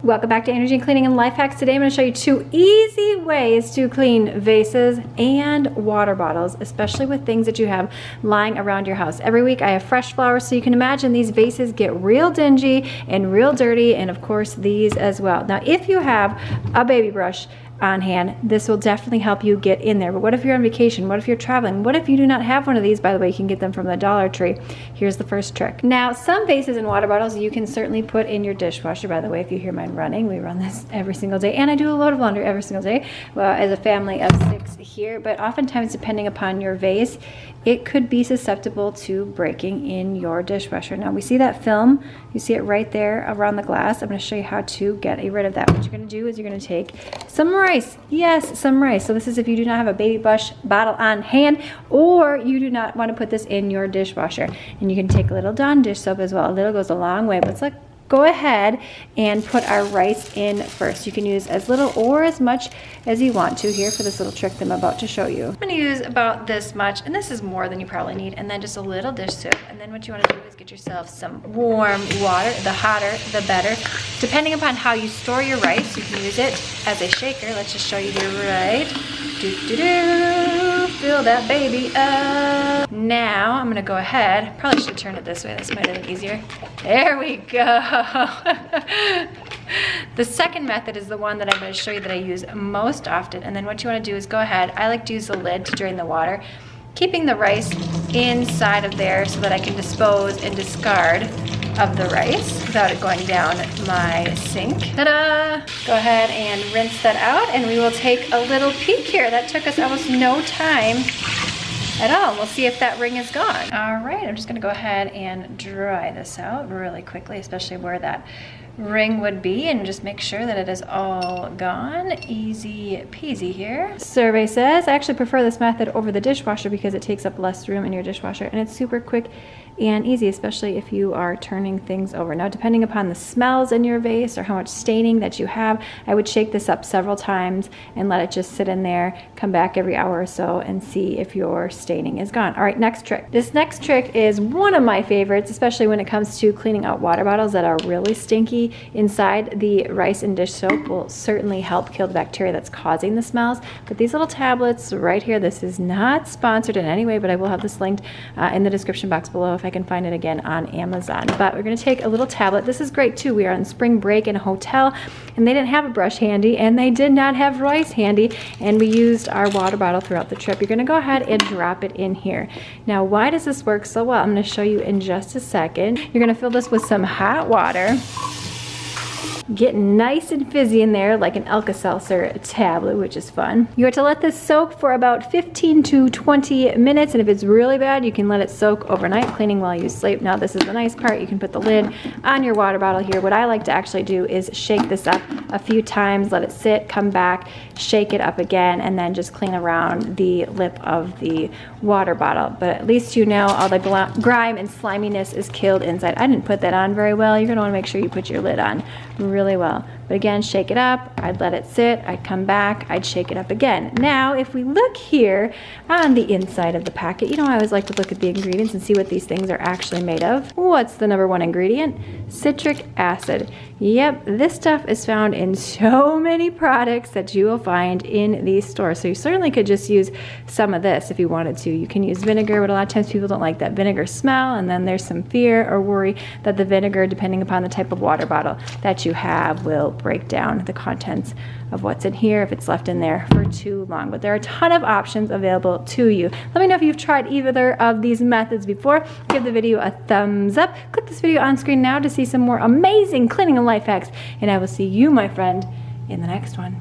Welcome back to Energy and Cleaning and Life Hacks. Today I'm going to show you 2 easy ways to clean vases and water bottles, especially with things that you have lying around your house. Every week I have fresh flowers, so you can imagine these vases get real dingy and real dirty, and of course these as well. Now if you have a baby brush on hand, this will definitely help you get in there. But what if you're on vacation? What if you're traveling? What if you do not have one of these? By the way, you can get them from the Dollar Tree. Here's the first trick. Now, some vases and water bottles you can certainly put in your dishwasher. By the way, if you hear mine running, we run this every single day, and I do a load of laundry every single day, well, as a family of 6 here. But oftentimes, depending upon your vase, it could be susceptible to breaking in your dishwasher. Now, we see that film. You see it right there around the glass. I'm going to show you how to get rid of that. What you're going to do is you're going to take some rice. Yes, some rice. So this is if you do not have a baby brush bottle on hand, or you do not want to put this in your dishwasher. And you can take a little Dawn dish soap as well. A little goes a long way, but let's go ahead and put our rice in first. You can use as little or as much as you want to here for this little trick that I'm about to show you. I'm going to use about this much, and this is more than you probably need, and then just a little dish soap. And then what you want to do is get yourself some warm water. The hotter, the better. Depending upon how you store your rice, you can use it as a shaker. Let's just show you here, right? Fill that baby up. Now I'm gonna go ahead, probably should turn it this way, this might have been easier. There we go. The second method is the one that I'm going to show you that I use most often. And then what you want to do is go ahead, I like to use the lid to drain the water, keeping the rice inside of there so that I can dispose and discard of the rice without it going down my sink. Ta-da! Go ahead and rinse that out, and we will take a little peek here. That took us almost no time at all. We'll see if that ring is gone. All right, I'm just gonna go ahead and dry this out really quickly, especially where that ring would be, and just make sure that it is all gone. Easy peasy here. Survey says I actually prefer this method over the dishwasher because it takes up less room in your dishwasher, and it's super quick and easy, especially if you are turning things over. Now, depending upon the smells in your vase or how much staining that you have, I would shake this up several times and let it just sit in there, come back every hour or so and see if your staining is gone. All right, next trick. This next trick is one of my favorites, especially when it comes to cleaning out water bottles that are really stinky. Inside the rice and dish soap will certainly help kill the bacteria that's causing the smells. But these little tablets right here, this is not sponsored in any way, but I will have this linked in the description box below if I can find it again on Amazon. But we're going to take a little tablet. This is great too. We are on spring break in a hotel, and they didn't have a brush handy, and they did not have rice handy, and we used our water bottle throughout the trip. You're going to go ahead and drop it in here. Now, why does this work so well? I'm going to show you in just a second. You're going to fill this with some hot water. Get nice and fizzy in there like an Alka-Seltzer tablet, which is fun. You are to let this soak for about 15 to 20 minutes, and if it's really bad, you can let it soak overnight, cleaning while you sleep. Now, this is the nice part. You can put the lid on your water bottle here. What I like to actually do is shake this up a few times, let it sit, come back, shake it up again, and then just clean around the lip of the water bottle. But at least you know all the grime and sliminess is killed inside. I didn't put that on very well. You're gonna wanna make sure you put your lid on really well. But again, shake it up, I'd let it sit, I'd come back, I'd shake it up again. Now, if we look here on the inside of the packet, you know I always like to look at the ingredients and see what these things are actually made of. What's the #1 ingredient? Citric acid. Yep, this stuff is found in so many products that you will find in these stores. So you certainly could just use some of this if you wanted to. You can use vinegar, but a lot of times people don't like that vinegar smell, and then there's some fear or worry that the vinegar, depending upon the type of water bottle that you have, will break down the contents of what's in here if it's left in there for too long. But there are a ton of options available to you. Let me know if you've tried either of these methods before. Give the video a thumbs up. Click this video on screen now to see some more amazing cleaning and life hacks, and I will see you, my friend, in the next one.